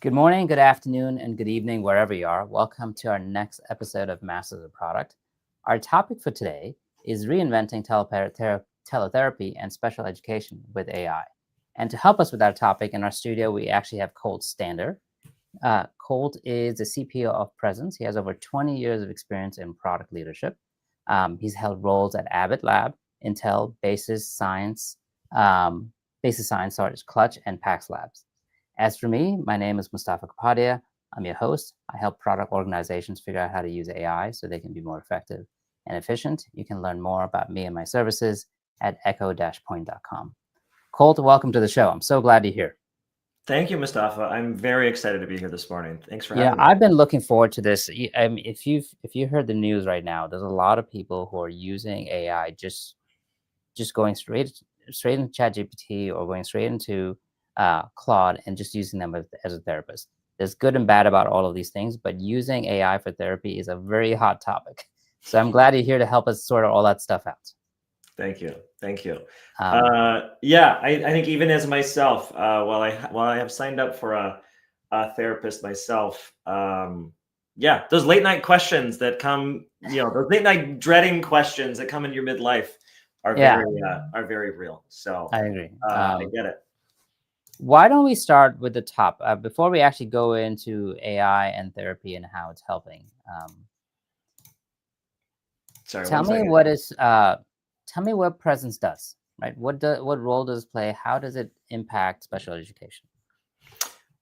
Good morning, good afternoon, and good evening, wherever you are. Welcome to our next episode of Masters of Product. Our topic for today is reinventing teletherapy and special education with AI. And to help us with that topic in our studio, we actually have Colt Stander. Colt is the CPO of Presence. He has over 20 years of experience in product leadership. He's held roles at Abbott Lab, Intel, Basis Science, Clutch, and Pax Labs. As for me, my name is Mustafa Kapadia. I'm your host. I help product organizations figure out how to use AI so they can be more effective and efficient. You can learn more about me and my services at echo-point.com. Colt, welcome to the show. I'm so glad you're here. Thank you, Mustafa. I'm very excited to be here this morning. Thanks for having me. I've been looking forward to this. If you heard the news right now, there's a lot of people who are using AI just going straight into ChatGPT or going straight into Claude and just using them as a therapist. There's good and bad about all of these things, but using AI for therapy is a very hot topic. So I'm glad you're here to help us sort all that stuff out. Thank you. I think even as myself, while I have signed up for a therapist myself, those late night questions that come, those late night dreading questions that come in your midlife are very real. So I agree. I get it. Why don't we start with the top before we actually go into AI and therapy and how it's helping? Tell me what Presence does, right? What role does it play? How does it impact special education?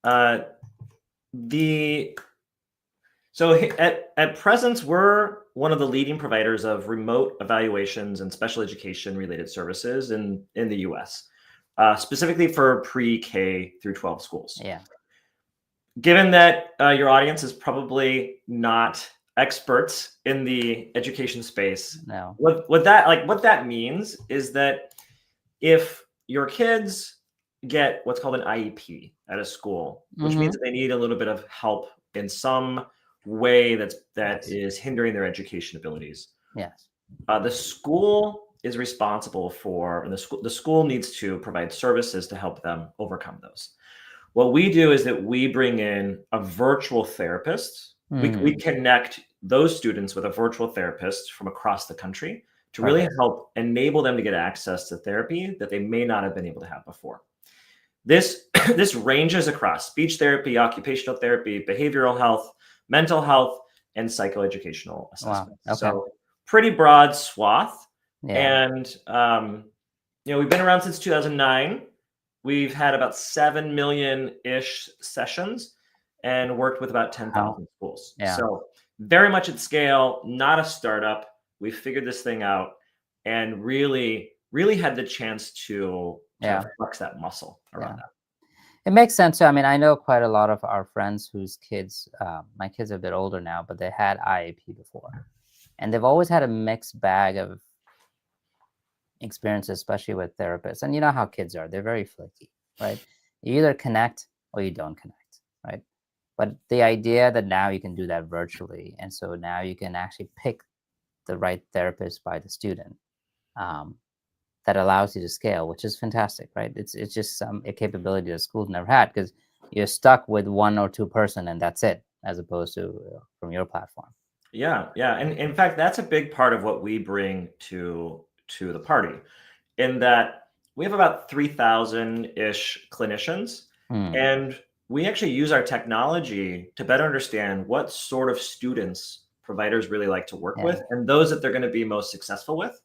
So at Presence, we're one of the leading providers of remote evaluations and special education related services in the U.S. Specifically for pre-K through 12 schools. Yeah. Given that your audience is probably not experts in the education space, no. What that means is that if your kids get what's called an IEP at a school, which means that they need a little bit of help in some way that is hindering their education abilities. Yes. The school is responsible for, and the school needs to provide services to help them overcome those. What we do is that we bring in a virtual therapist. We connect those students with a virtual therapist from across the country to really help enable them to get access to therapy that they may not have been able to have before. This ranges across speech therapy, occupational therapy, behavioral health, mental health, and psychoeducational assessment. Wow. Okay. So pretty broad swath. Yeah. And, we've been around since 2009. We've had about 7 million-ish sessions and worked with about 10,000 schools. Yeah. So very much at scale, not a startup. We figured this thing out and really, really had the chance to flex that muscle around that. It makes sense. So, I mean, I know quite a lot of our friends whose kids, my kids are a bit older now, but they had IEP before. And they've always had a mixed bag of experiences, especially with therapists. And you know how kids are. They're very flaky, right? You either connect or you don't connect, right? But the idea that now you can do that virtually, and so now you can actually pick the right therapist by the student, that allows you to scale, which is fantastic, right? It's just a capability that schools never had, because you're stuck with one or two person and that's it, as opposed to from your platform. Yeah. And in fact, that's a big part of what we bring to the party, in that we have about 3,000-ish clinicians, and we actually use our technology to better understand what sort of students providers really like to work with, and those that they're going to be most successful with,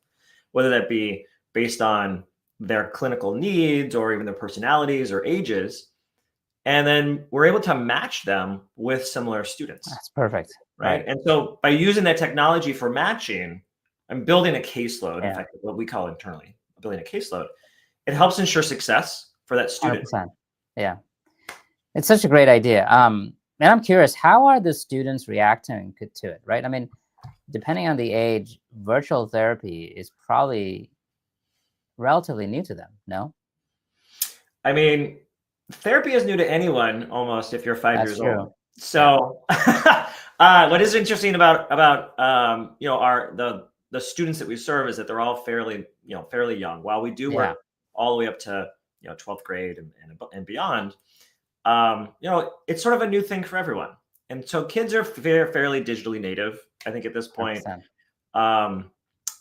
whether that be based on their clinical needs or even their personalities or ages. And then we're able to match them with similar students. That's perfect. Right. And so by using that technology for matching, I'm building a caseload. In fact, what we call internally building a caseload. It helps ensure success for that student. 100%. Yeah. It's such a great idea. And I'm curious, how are the students reacting to it, right? I mean, depending on the age, virtual therapy is probably relatively new to them, no? I mean, therapy is new to anyone almost if you're 5 years old. So what is interesting about the students that we serve is that they're all fairly young. While we do work all the way up to 12th grade and beyond, it's sort of a new thing for everyone. And so kids are fairly digitally native, I think, at this point. 100%. Um,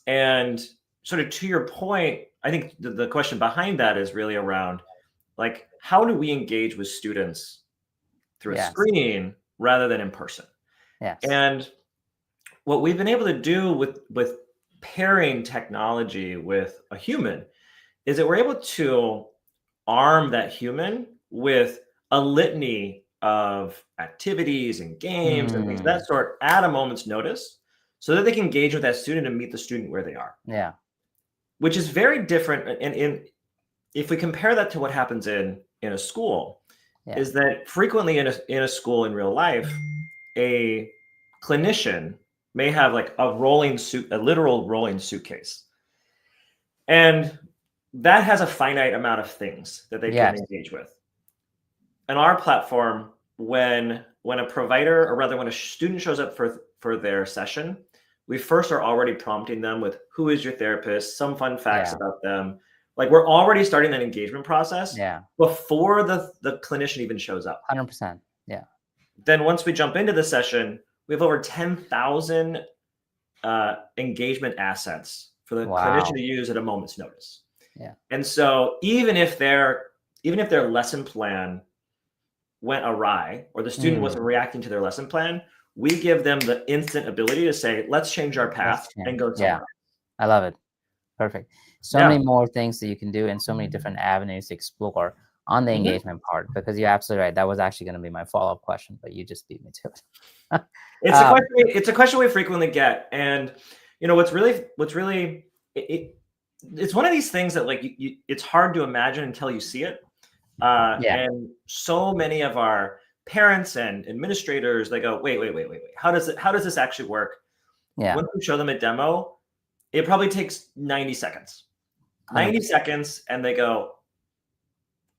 and sort of to your point, I think the question behind that is really around, like, how do we engage with students through a Yes. screen rather than in person? Yes. And what we've been able to do with pairing technology with a human is that we're able to arm that human with a litany of activities and games and things of that sort at a moment's notice, so that they can engage with that student and meet the student where they are, Yeah. which is very different. And if we compare that to what happens in a school, Yeah. is that frequently in a school in real life, a clinician may have like a literal rolling suitcase, and that has a finite amount of things that they can Yes. engage with. On our platform, when a provider, or rather when a student shows up for their session, we first are already prompting them with, who is your therapist, some fun facts Yeah. about them. Like, we're already starting that engagement process Yeah. before the clinician even shows up. 100%. Yeah. Then once we jump into the session, we have over 10,000 engagement assets for the clinician Wow. to use at a moment's notice. Yeah. And so even if their lesson plan went awry, or the student wasn't reacting to their lesson plan, we give them the instant ability to say, let's change our path and go somewhere Yeah. else. I love it. Perfect. So Yeah. many more things that you can do and so many different avenues to explore on the engagement part, because you're absolutely right. That was actually going to be my follow-up question, but you just beat me to it. It's a question we frequently get. And what's really it's one of these things that, like, it's hard to imagine until you see it. Yeah. And so many of our parents and administrators, they go, wait, how does this actually work? Yeah. Once we show them a demo, it probably takes 90 seconds. 90 100%. seconds, and they go,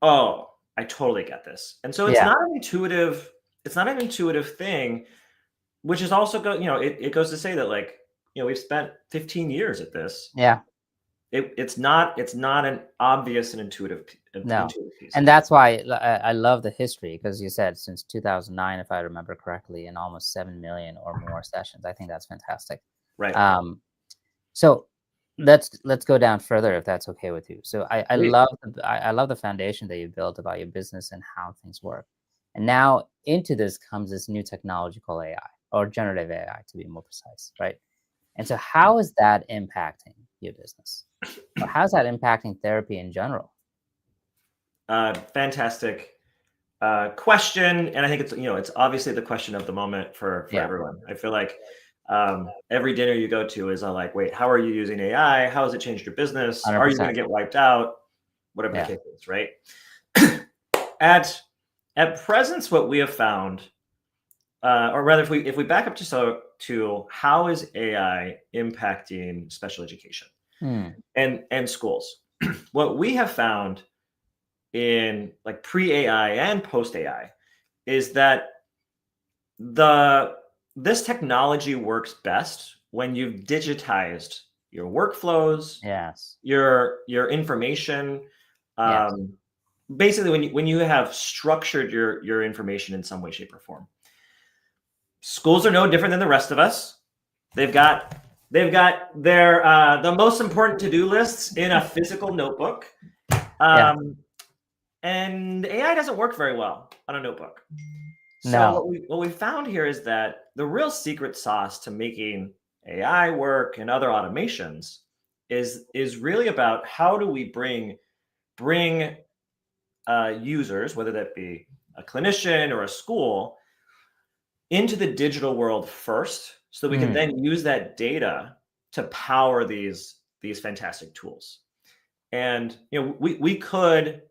oh, I totally get this. And so it's Yeah. not an intuitive thing, which is also it goes to say that, like, we've spent 15 years at this. Yeah. It's not an obvious and intuitive No. piece. And that's why I love the history, because you said since 2009, if I remember correctly, and almost 7 million or more sessions. I think that's fantastic. Right. So let's go down further, if that's okay with you. So I Please. love the foundation that you built about your business and how things work. And now into this comes this new technology called AI, or generative AI to be more precise, right? And so how is that impacting your business? Or how's that impacting therapy in general? Fantastic question, and I think it's obviously the question of the moment for Yeah. everyone. I feel like every dinner you go to is like, wait, how are you using AI? How has it changed your business? Are you going to 100%. get wiped out? Whatever Yeah. the case is, right? At present, what we have found, or rather, if we back up to how is AI impacting special education and schools, what we have found in, like, pre-AI and post-AI, is that this technology works best when you've digitized your workflows, Yes. your information. Yes. Basically, when you have structured your information in some way, shape, or form. Schools are no different than the rest of us. They've got their the most important to-do lists in a physical notebook. And AI doesn't work very well on a notebook. So No. what we found here is that the real secret sauce to making AI work and other automations is really about, how do we bring users, whether that be a clinician or a school, into the digital world first, so that we can then use that data to power these fantastic tools. And we could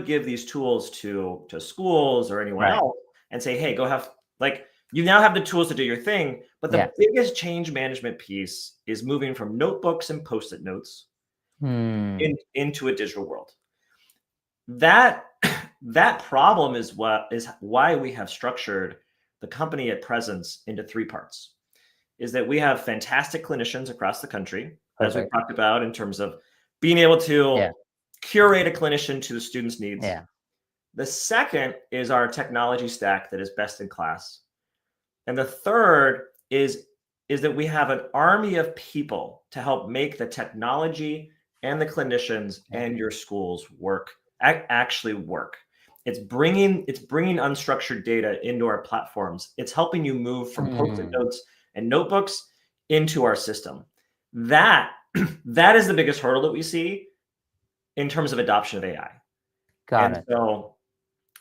give these tools to schools or anyone else and say, hey, go have, like, you now have the tools to do your thing. But the biggest change management piece is moving from notebooks and Post-it notes into a digital world. That problem is why we have structured the company at Presence into 3 parts. Is that we have fantastic clinicians across the country, as we talked about, in terms of being able to curate a clinician to the student's needs. The second is our technology stack that is best in class. And the third is that we have an army of people to help make the technology and the clinicians Yeah. and your schools actually work. It's bringing unstructured data into our platforms. It's helping you move from post-it notes and notebooks into our system. That that is the biggest hurdle that we see in terms of adoption of AI. Got And it. so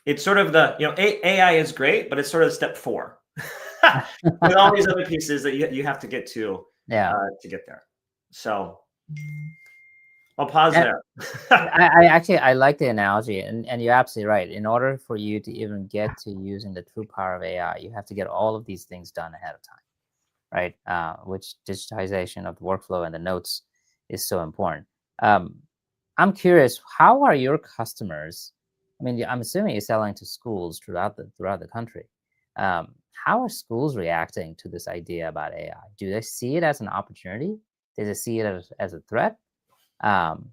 it's sort of the, AI is great, but it's sort of step 4 with all these other pieces that you have to get to Yeah. get there. So I'll pause And there. I actually I like the analogy, and you're absolutely right. In order for you to even get to using the true power of AI, you have to get all of these things done ahead of time, right? Which digitization of the workflow and the notes is so important. Um, I'm curious, how are your customers? I mean, I'm assuming you're selling to schools throughout the country. How are schools reacting to this idea about AI? Do they see it as an opportunity? Do they see it as a threat? Um,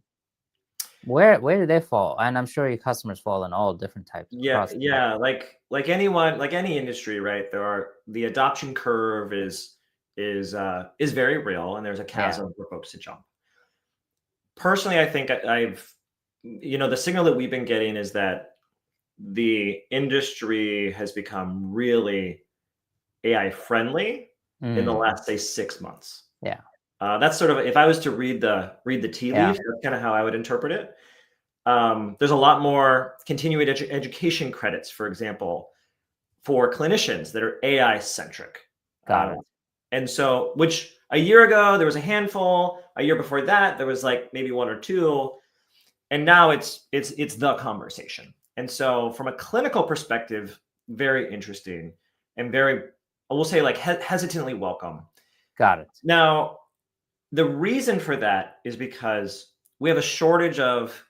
where do they fall? And I'm sure your customers fall in all different types Yeah, across the yeah, spectrum. like anyone, like any industry, right? The adoption curve is very real, and there's a Yeah, chasm for folks to jump. Personally, I think the signal that we've been getting is that the industry has become really AI friendly in the mm, last, say, 6 months. yeah, That's sort of, if I was to read the tea yeah, leaves, that's kind of how I would interpret it. There's a lot more continuing education credits, for example, for clinicians that are AI centric. got it. And so, which a year ago there was a handful, a year before that there was like maybe one or two, and now it's the conversation. And so, from a clinical perspective, very interesting and very, I will say, like hesitantly welcome. Got it. Now, the reason for that is because we have a shortage of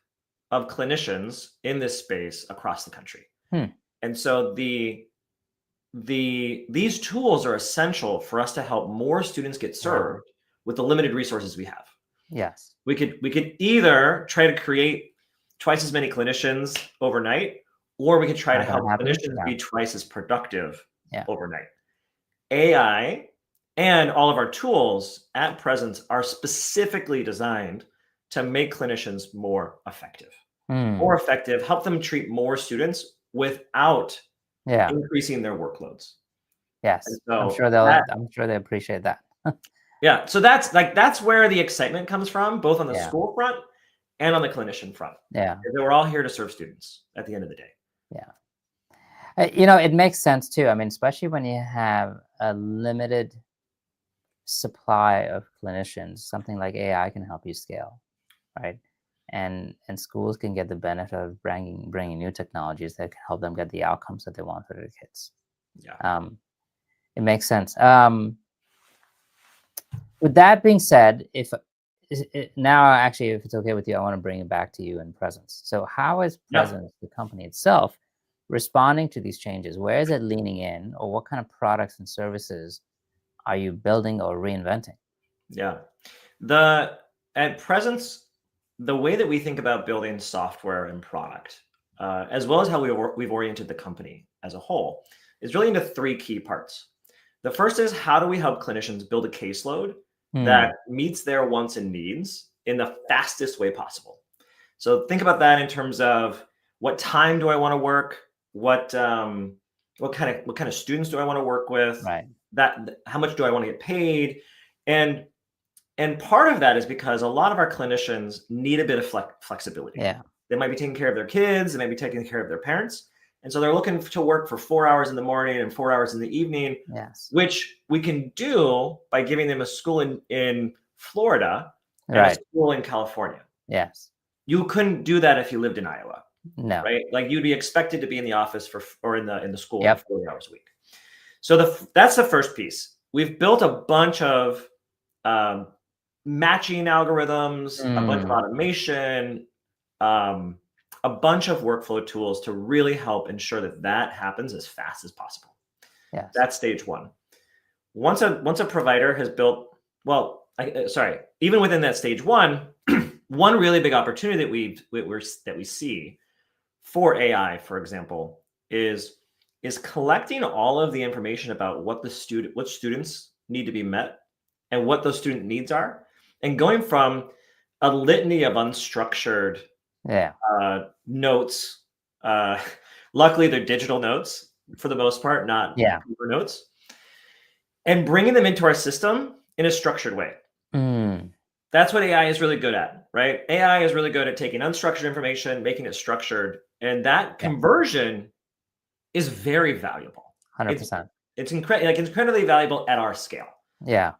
clinicians in this space across the country. Hmm. And so these tools are essential for us to help more students get Yeah. served with the limited resources we have. Yes. We could either try to create twice as many clinicians overnight, or we could try to Not gonna help happen. clinicians Yeah. be twice as productive Yeah. overnight. AI and all of our tools at present are specifically designed to make clinicians more effective. More Hmm. effective, help them treat more students without Yeah. increasing their workloads. And Yes. so I'm sure they appreciate that. yeah, so that's where the excitement comes from, both on the Yeah. school front and on the clinician front. Yeah. Is that we're all here to serve students at the end of the day. Yeah. It makes sense too. I mean, especially when you have a limited supply of clinicians, something like AI can help you scale, right? And schools can get the benefit of bringing new technologies that can help them get the outcomes that they want for their kids. Yeah. Um, it makes sense. With that being said, now actually, if it's okay with you, I want to bring it back to you in Presence. So, how is Yeah. Presence, the company itself, responding to these changes? Where is it leaning in, or what kind of products and services are you building or reinventing? Yeah. The At presence, the way that we think about building software and product, as well as how we've oriented the company as a whole, is really into three key parts. The first is, how do we help clinicians build a caseload Hmm. that meets their wants and needs in the fastest way possible? So think about that in terms of, what time do I want to work? What kind of students do I want to work with? Right. How much do I want to get paid? And part of that is because a lot of our clinicians need a bit of flexibility. Yeah. They might be taking care of their kids, they might be taking care of their parents. And so they're looking to work for 4 hours in the morning and 4 hours in the evening, Yes. which we can do by giving them a school in Florida and a Right. school in California. Yes. You couldn't do that if you lived in Iowa, No. right? Like, you'd be expected to be in the office or in the school for Yep. 40 hours a week. So that's the first piece. We've built a bunch of um, matching algorithms, a bunch of Mm. automation, um, a bunch of workflow tools to really help ensure that that happens as fast as possible. Yes. That's stage one. Once a provider has built, well, sorry, even within that stage one, one really big opportunity that we see for AI, for example, is collecting all of the information about what students need to be met and what those student needs are, and going from a litany of unstructured Yeah. notes. Luckily, they're digital notes for the most part, not Yeah. paper notes, and bringing them into our system in a structured way. Mm. That's what AI is really good at, right? AI is really good at taking unstructured information, making it structured, and that Yeah. conversion is very valuable. It's 100%. it's incredibly valuable at our scale. Yeah.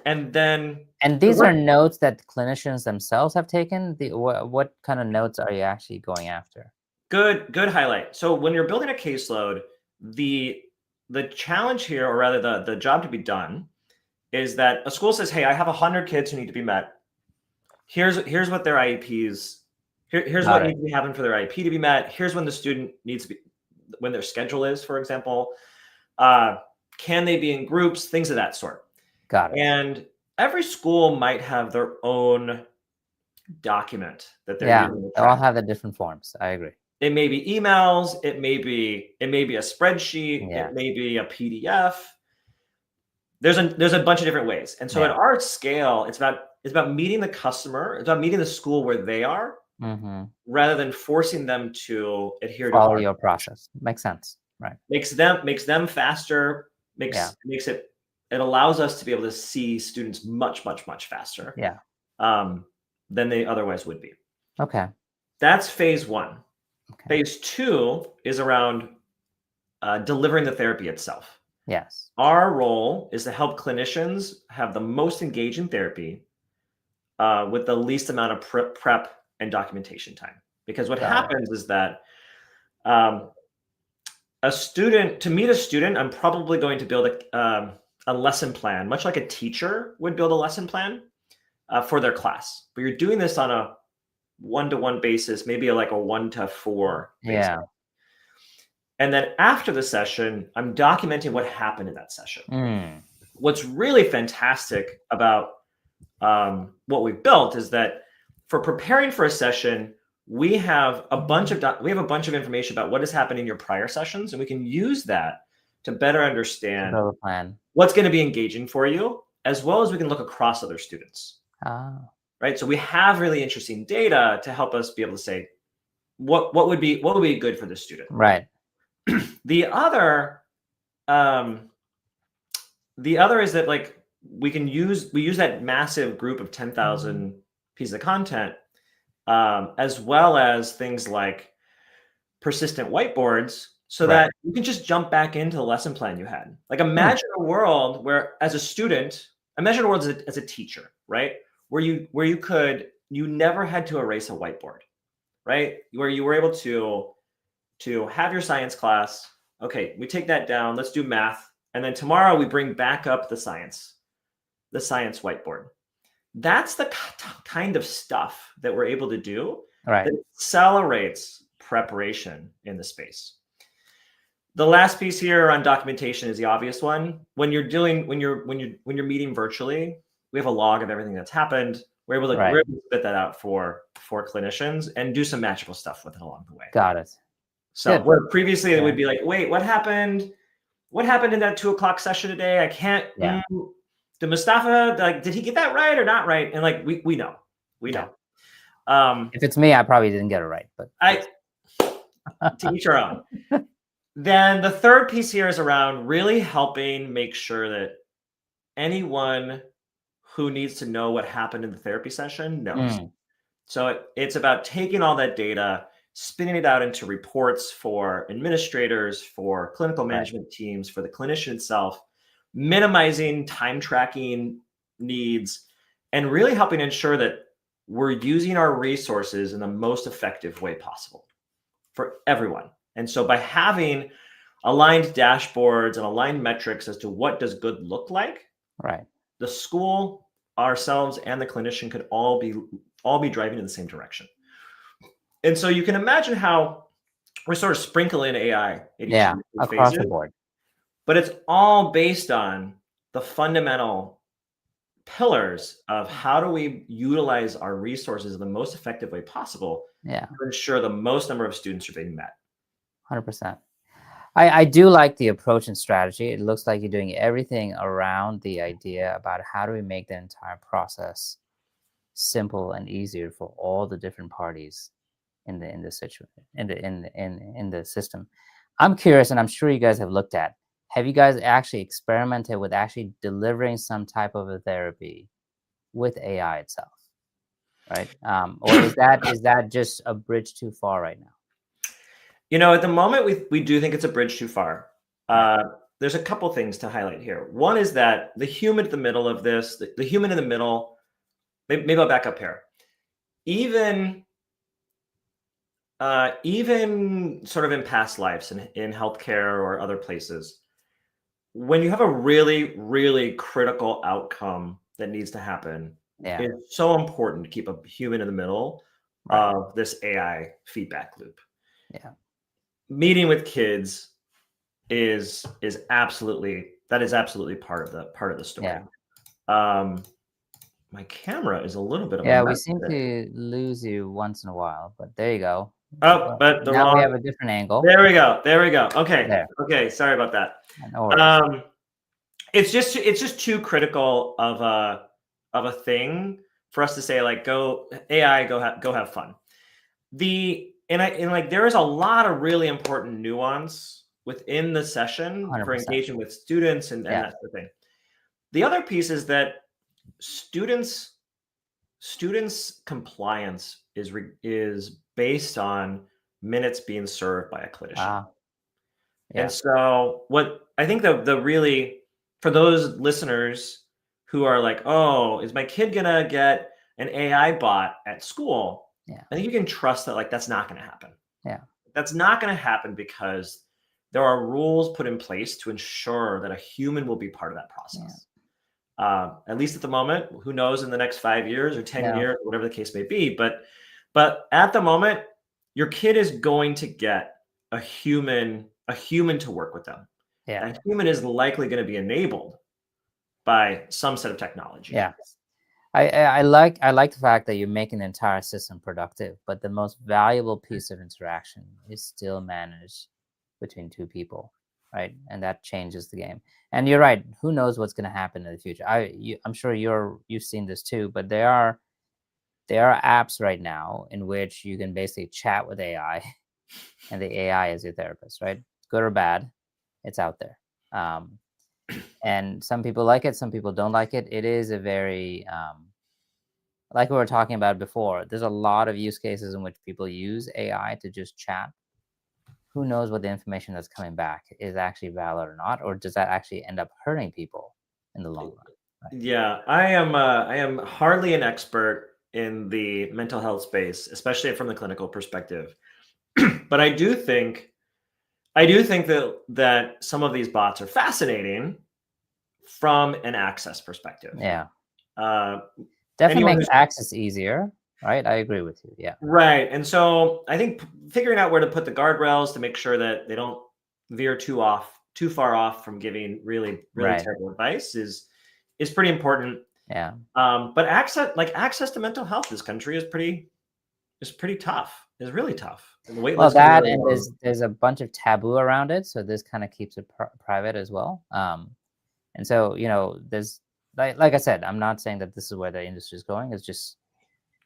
And then And these are notes that clinicians themselves have taken. What kind of notes are you actually going after? good highlight. So when you're building a caseload, the challenge here, or rather the job to be done, is that a school says, hey, I have 100 kids who need to be met. Here's what their IEPs, here's Got what it. needs to be happen for their IEP to be met. Here's when the student needs to be, when their schedule is, for example. Can they be in groups, things of that sort. Got it. And every school might have their own document that they're Yeah. using to They all track. have the different forms. I agree. It may be emails, it may be a spreadsheet, Yeah. it may be a PDF. There's a bunch of different ways. And so at Yeah. our scale, it's about meeting the customer, it's about meeting the school where they are, Mm-hmm. rather than forcing them to adhere to Follow our your process. Makes sense. Right. makes them faster, Yeah. makes it allows us to be able to see students much faster Yeah. than they otherwise would be. Okay. That's phase one. Okay. Phase two is around delivering the therapy itself. Yes. Our role is to help clinicians have the most engaging therapy with the least amount of prep and documentation time. Because what Got it. happens is that to meet a student, I'm probably going to build a lesson plan, much like a teacher would build a lesson plan for their class. But you're doing this on a one-to-one basis, maybe like a 1-to-4 basis. Yeah. And then after the session, I'm documenting what happened in that session. Mm. What's really fantastic about what we've built is that for preparing for a session, we have a bunch of information about what has happened in your prior sessions, and we can use that to better understand Build a plan. what's going to be engaging for you, as well as we can look across other students. Ah. Right. So we have really interesting data to help us be able to say what would be good for the student. Right. The other is that like we use that massive group of 10,000 pieces of content, as well as things like persistent whiteboards, so that you can just jump back into the lesson plan you had. Like imagine a world where, as a student, imagine a world as a teacher, right? Where you never had to erase a whiteboard, right? Where you were able to have your science class. Okay, we take that down, let's do math. And then tomorrow we bring back up the science whiteboard. That's the kind of stuff that we're able to do that accelerates preparation in the space. The last piece here on documentation is the obvious one. When you're meeting virtually, we have a log of everything that's happened. We're able to spit that out for clinicians and do some magical stuff with it along the way. Got it. So where previously it would be like, wait, what happened? What happened in that 2:00 session today? I can't. Yeah. Did Mustafa, like, did he get that right or not right? And like we know. If it's me, I probably didn't get it right, but to each our own. Then the third piece here is around really helping make sure that anyone who needs to know what happened in the therapy session knows. So it's about taking all that data, spinning it out into reports for administrators, for clinical management teams, for the clinician itself, minimizing time tracking needs, and really helping ensure that we're using our resources in the most effective way possible for everyone. And so by having aligned dashboards and aligned metrics as to what does good look like, the school, ourselves, and the clinician could all be driving in the same direction. And so you can imagine how we're sort of sprinkling AI in each of these across phases, the board. but it's all based on the fundamental pillars of how do we utilize our resources in the most effective way possible Yeah, to ensure the most number of students are being met. 100%. I do like the approach and strategy. It looks like you're doing everything around the idea about how do we make the entire process simple and easier for all the different parties in the situation in the system. I'm curious, and I'm sure you guys have looked at. Have you guys actually experimented with actually delivering some type of a therapy with AI itself, right? Or is that just a bridge too far right now? At the moment, we do think it's a bridge too far. Right. There's a couple things to highlight here. One is that the human at the middle of this, the human in the middle, maybe I'll back up here. Even even sort of in past lives in healthcare or other places, when you have a really, really critical outcome that needs to happen, Yeah. it's so important to keep a human in the middle Right. of this AI feedback loop. Yeah. Meeting with kids is absolutely part of the story. Yeah. My camera is a little bit of a Yeah. We mess seem today. to lose you once in a while, but there you go. Oh, Well, but the now we wrong. have a different angle. There we go. There we go. Okay. There. Okay. Sorry about that. No worries. Um, it's just too critical of a thing for us to say like go AI go have fun. And there is a lot of really important nuance within the session for 100%. engaging with students and Yeah. that sort of thing. The other piece is that students compliance is based on minutes being served by a clinician. Wow. And Yeah. so what I think the really for those listeners who are like, "Oh, is my kid gonna get an AI bot at school?" Yeah. I think you can trust that like that's not gonna happen. Yeah. That's not gonna happen because there are rules put in place to ensure that a human will be part of that Yeah. process. At least at the moment, who knows in the next 5 years or 10 No. years, whatever the case may be. But at the moment, your kid is going to get a human to work with them. Yeah. That human is likely going to be enabled by some set of technology. Yeah. I like the fact that you're making the entire system productive, but the most valuable piece of interaction is still managed between two people, right? And that changes the game. And you're right. Who knows what's going to happen in the future? I'm sure you've seen this too. But there are apps right now in which you can basically chat with AI, and the AI is your therapist, right? Good or bad, it's out there. And some people like it, some people don't like it. It is a very like we were talking about before, there's a lot of use cases in which people use AI to just chat. Who knows what the information that's coming back is actually valid or not, or does that actually end up hurting people in the long run? Right. Yeah, I am hardly an expert in the mental health space, especially from the clinical perspective. But I do think that some of these bots are fascinating from an access perspective. Yeah. Uh, Definitely anyone makes who's access easier, right? I agree with you. Yeah. right, and so I think figuring out where to put the guardrails to make sure that they don't veer too far off from giving really, really Right. terrible advice is pretty important. Yeah. But access to mental health in this country is pretty tough. Is really tough, and the wait Well, lists are that really and long. there's a bunch of taboo around it, so this kind of keeps it private as well. And so there's like I said, I'm not saying that this is where the industry is going. It's just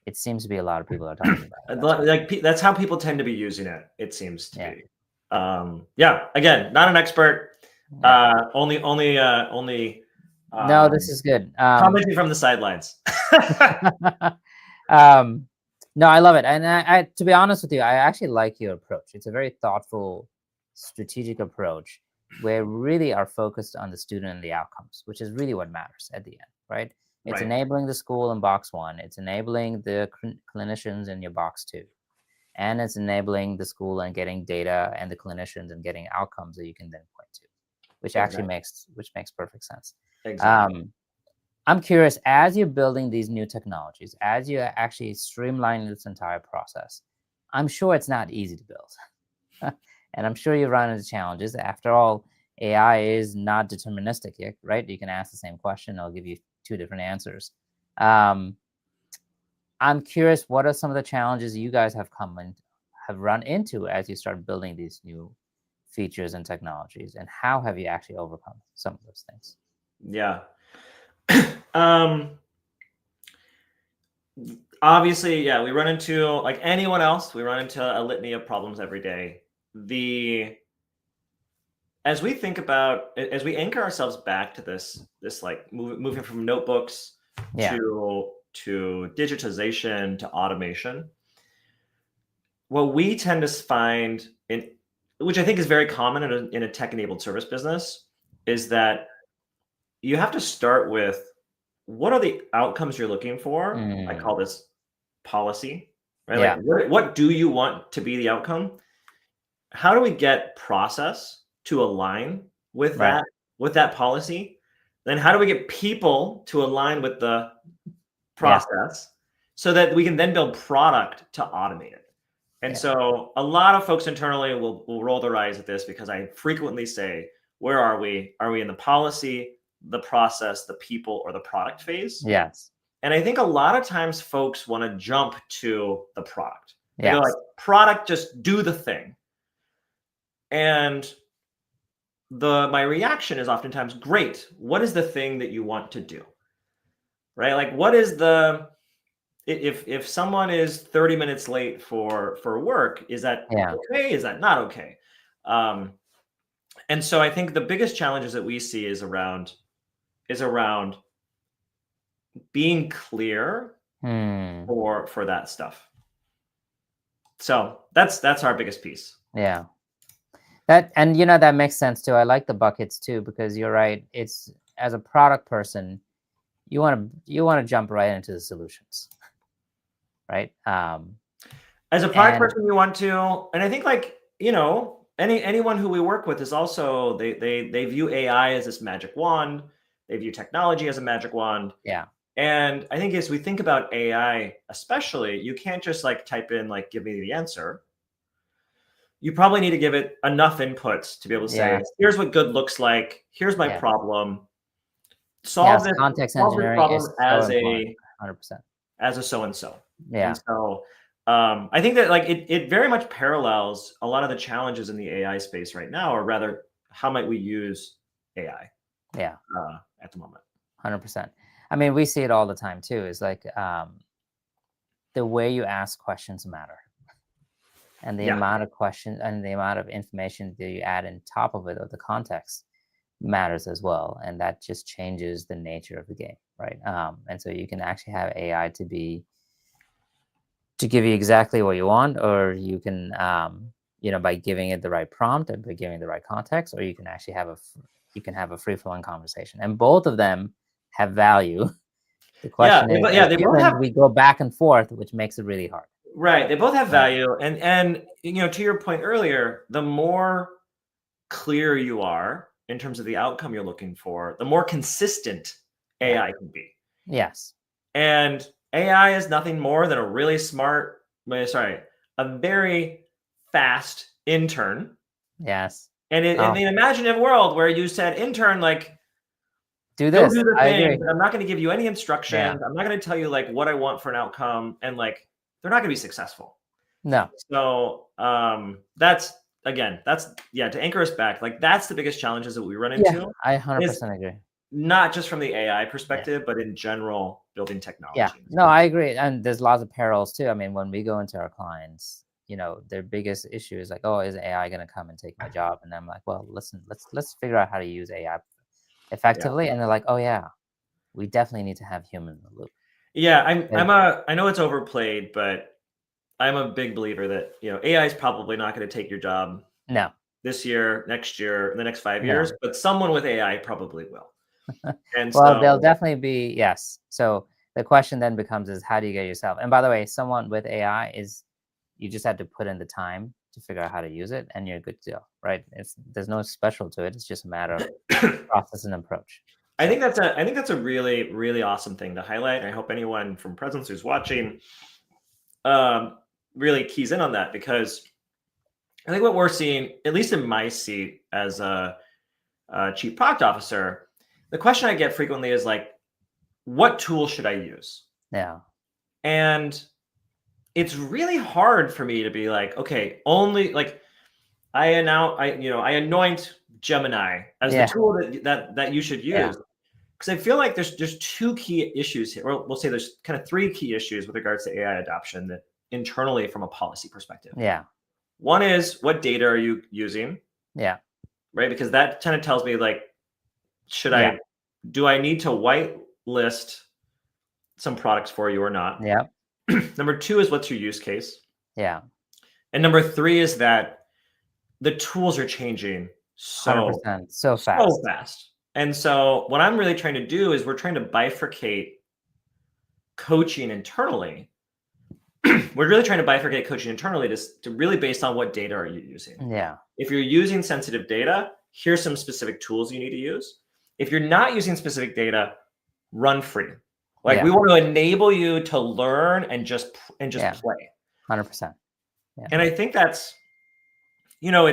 it seems to be a lot of people are talking about it. That's why. That's how people tend to be using it. It seems to Yeah. be. Yeah. Again, not an expert. Yeah. Only No, this um, is good. commenting from the sidelines. Um, no, I love it, and to be honest with you, I actually like your approach. It's a very thoughtful, strategic approach where we really are focused on the student and the outcomes, which is really what matters at the end, right? It's Right. enabling the school in box one. It's enabling the clinicians in your box two, and it's enabling the school and getting data and the clinicians and getting outcomes that you can then point to, which actually Exactly. makes perfect sense. Exactly. Um, I'm curious, as you're building these new technologies, as you're actually streamlining this entire process, I'm sure it's not easy to build. And I'm sure you run into challenges. After all, AI is not deterministic, right? You can ask the same question, it'll give you two different answers. I'm curious, what are some of the challenges you guys have run into as you start building these new features and technologies, and how have you actually overcome some of those things? Yeah. um, Obviously, yeah, we run into, like anyone else, we run into a litany of problems every day. As we think about, as we anchor ourselves back to this like moving from notebooks Yeah. to digitization to automation, what we tend to find, which I think is very common in a tech-enabled service business, is that you have to start with, what are the outcomes you're looking for? I call this policy, right? Like, Yeah. what do you want to be the outcome? How do we get process to align with Right. that policy? Then how do we get people to align with the Yeah. process so that we can then build product to automate it? And Yeah. so a lot of folks internally will roll their eyes at this, because I frequently say, where are we? Are we in the policy, the process, the people, or the product phase? Yes. And I think a lot of times folks want to jump to the product. They go like, Yes. product, just do the thing. And my reaction is oftentimes, great, what is the thing that you want to do? Right? Like, what is if someone is 30 minutes late for work, is that Yeah. okay? Is that not okay? And so I think the biggest challenges that we see is around being clear for that stuff. So that's our biggest piece. Yeah. That makes sense too. I like the buckets too, because you're right. It's, as a product person, you want to jump right into the solutions, right? As a product And person, you want to, and I think, like, anyone who we work with is also, they view AI as this magic wand. They view technology as a magic wand. yeah. And I think as we think about AI, especially, you can't just like type in, like, give me the answer. You probably need to give it enough inputs to be able to say, Yes. here's what good looks like. Here's my Yeah. problem. Yes. Solve this Context problem engineering is so important. 100%. as a so-and-so. Yeah. And so I think that, like, it very much parallels a lot of the challenges in the AI space right now, or rather, how might we use AI Yeah. at the moment? 100%. I mean, we see it all the time too. It's like, the way you ask questions matter, and the Yeah. amount of questions and the amount of information that you add in top of it, or the context, matters as well, and that just changes the nature of the game, right? And so you can actually have AI to give you exactly what you want, or you can, by giving it the right prompt and by giving the right context, or you can actually have a free flowing conversation, and both of them have value. The Yeah, question is, as they both humans, have, we go back and forth, which makes it really hard. right. They both have Right. value, and to your point earlier, the more clear you are in terms of the outcome you're looking for, the more consistent Yeah. AI can be. Yes. And AI is nothing more than a very fast intern. Yes. And in Oh, the imaginative world where you said, intern, like, do go this. do the I thing, agree. but I'm not going to give you any Yeah. instructions. I'm not going to tell you, like, what I want for an outcome. And, like, they're not going to be successful. No. So that's, to anchor us back, like, that's the biggest challenges that we run Yeah. into, I is 100% agree. not just from the AI Yeah. perspective, but in general, building Yeah. technology. No, I agree. And there's lots of parallels too. I mean, when we go into our clients, their biggest issue is like, oh, is AI going to come and take my job? And I'm like, well, listen, let's figure out how to use AI effectively. And they're like, oh yeah, we definitely need to have human in the loop. Yeah, And I know it's overplayed, but I'm a big believer that, AI is probably not going to take your job no, this year, next year, the next 5 years, no. but someone with AI probably will. And Well, they'll so, definitely be, yes. So the question then becomes is, how do you get yourself? And by the way, someone with AI is, you just have to put in the time to figure out how to use it, and you're good to go, right? There's no special to it. It's just a matter of process and approach. I So think that's a really, really awesome thing to highlight. I hope anyone from Presence who's watching really keys in on that, because I think what we're seeing, at least in my seat as a chief product officer, the question I get frequently is like, what tool should I use? Yeah. And it's really hard for me to be like, okay, only like I anoint Gemini as the Yeah. tool that you should Yeah. use. Because I feel like there's two key issues here. Or we'll say there's kind of three key issues with regards to AI adoption that internally from a policy perspective. Yeah. One is, what data are you using? Yeah. Right? Because that kind of tells me like, Yeah. do I need to whitelist some products for you or not? Yeah. Number two is, what's your use case? Yeah. And number three is that the tools are changing so 100%. So fast. fast. And so what I'm really trying to do is we're trying to bifurcate coaching internally. We're really trying to bifurcate coaching internally to really based on what data are you using. Yeah. If you're using sensitive data, here's some specific tools you need to use. If you're not using specific data, run free. Like Yeah. we want to enable you to learn and just Yeah. play. 100%. Yeah. And I think that's, that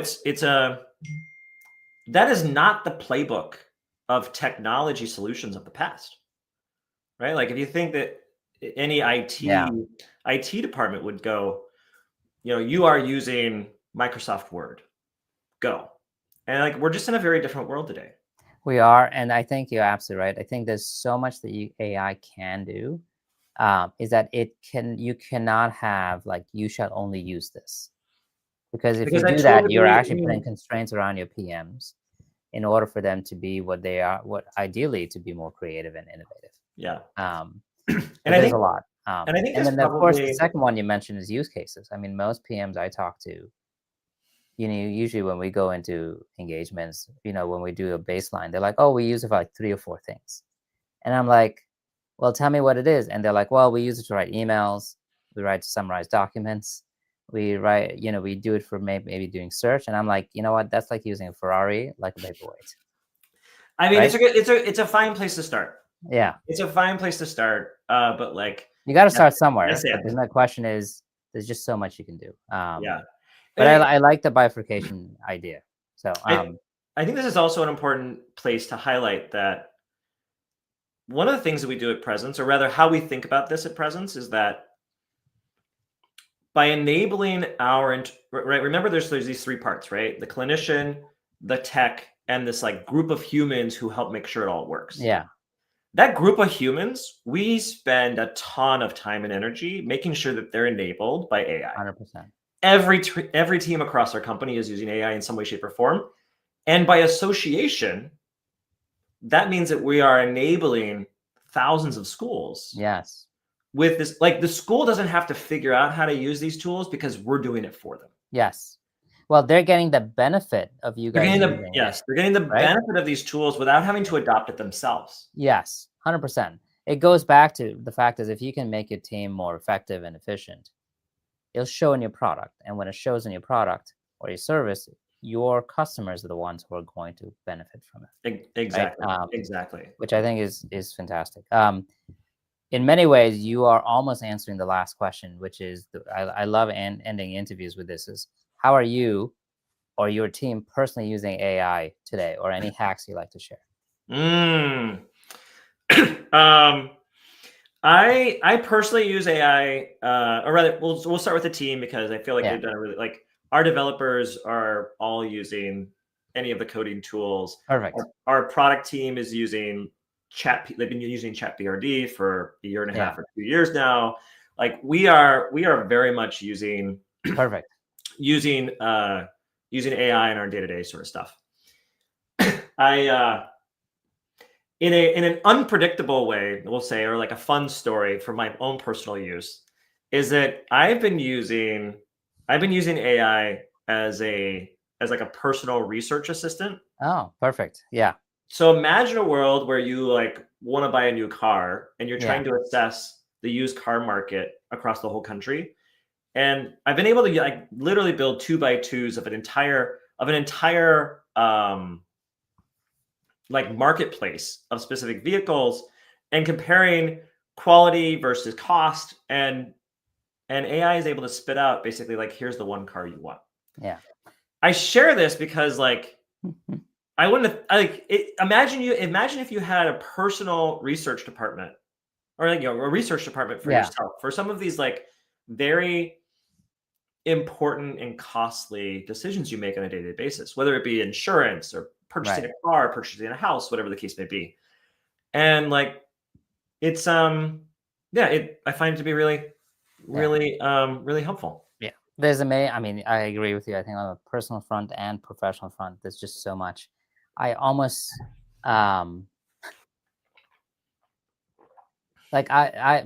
is not the playbook of technology solutions of the past, right? Like if you think that any IT department would go, you are using Microsoft Word, go. And like, we're just in a very different world today. We are, and I think you're absolutely right. I think there's so much that AI can do. Is that you cannot have like, you shall only use this, because if you Because that do tool that, would you're be, actually putting constraints around your PMs in order for them to be what they are, what ideally to be more creative and innovative. yeah. And I there's think, a lot. and I think And there's then of course the probably, second one you mentioned is use cases. I mean, most PMs I talk to, usually when we go into engagements, when we do a baseline, they're like, oh, we use it for like 3 or 4 things. And I'm like, well, tell me what it is. And they're like, well, we use it to write emails. We write to summarize documents. We write, we do it for maybe doing search. And I'm like, you know what? That's like using a Ferrari like a paperweight. I mean, right? it's a fine place to start. Yeah. It's a fine place to start. But like, You got to start somewhere. that's it. But then the question is, there's just so much you can do. Yeah. But And I like the bifurcation idea. So I think this is also an important place to highlight that one of the things that we do at Presence, or rather how we think about this at Presence, is that by enabling right, remember there's these three parts, right? The clinician, the tech, and this like group of humans who help make sure it all works. yeah. That group of humans, we spend a ton of time and energy making sure that they're enabled by AI. 100%. Every team across our company is using AI in some way, shape, or form. And by association, that means that we are enabling thousands of schools. Yes. With this, like the school doesn't have to figure out how to use these tools because we're doing it for them. Yes. Well, they're getting the benefit of you guys. They're getting the benefit of these tools without having to adopt it themselves. Yes, 100%. It goes back to the fact is, if you can make your team more effective and efficient, it'll show in your product. And when it shows in your product or your service, your customers are the ones who are going to benefit from it. Exactly. Right? Exactly. Which I think is fantastic. In many ways, you are almost answering the last question, which is, I love ending interviews with this, is how are you or your team personally using AI today, or any hacks you like to share? I personally use AI, or rather, we'll start with the team, because I feel like they've done a really, like, our developers are all using any of the coding tools. Perfect. Our product team is using they've been using ChatBRD for a year and a half or 2 years now. Like we are very much using perfect using AI in our day-to-day sort of stuff. In an unpredictable way, we'll say, or like a fun story for my own personal use, is that I've been using AI as like a personal research assistant. Oh, perfect. Yeah. So imagine a world where you like want to buy a new car and you're trying to assess the used car market across the whole country. And I've been able to like literally build 2x2s of an entire like marketplace of specific vehicles, and comparing quality versus cost, and AI is able to spit out basically like, here's the one car you want. Yeah. I share this because like I wouldn't have, like imagine if you had a personal research department, or like, a research department for Yeah, yourself for some of these like very important and costly decisions you make on a day-to-day basis, whether it be insurance or purchasing right. a car, purchasing a house, whatever the case may be. And like it's yeah, I find it to be really, Yeah, really helpful. yeah. I mean, I agree with you. I think on a personal front and professional front, there's just so much. I almost um like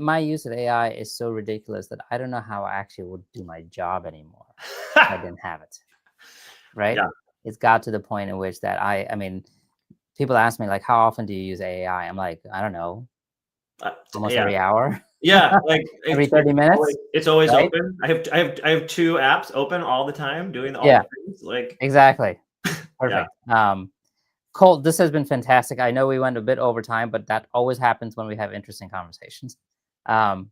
my use of AI is so ridiculous that I don't know how I actually would do my job anymore if I didn't have it. Right? Yeah. It's got to the point in which that I mean, people ask me like, how often do you use AI? I'm like, I don't know, almost Yeah. every hour, Yeah, like every 30 minutes, it's always right? open. I have 2 apps open all the time doing all Yeah, the things, like exactly. yeah. Perfect. Colt, this has been fantastic. I know we went a bit over time, but that always happens when we have interesting conversations. Um,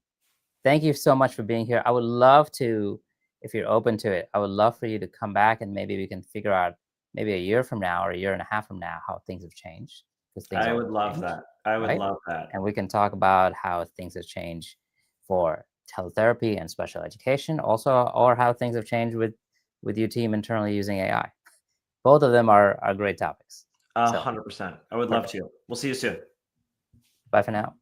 Thank you so much for being here. I would love to, if you're open to it, I would love for you to come back and maybe we can figure out maybe a year from now or a year and a half from now how things have changed, because things I always would love change, that. I would right? love that. And we can talk about how things have changed for teletherapy and special education, also, or how things have changed with your team internally using AI. Both of them are great topics. So 100%. I would love perfect. to. We'll see you soon. Bye for now.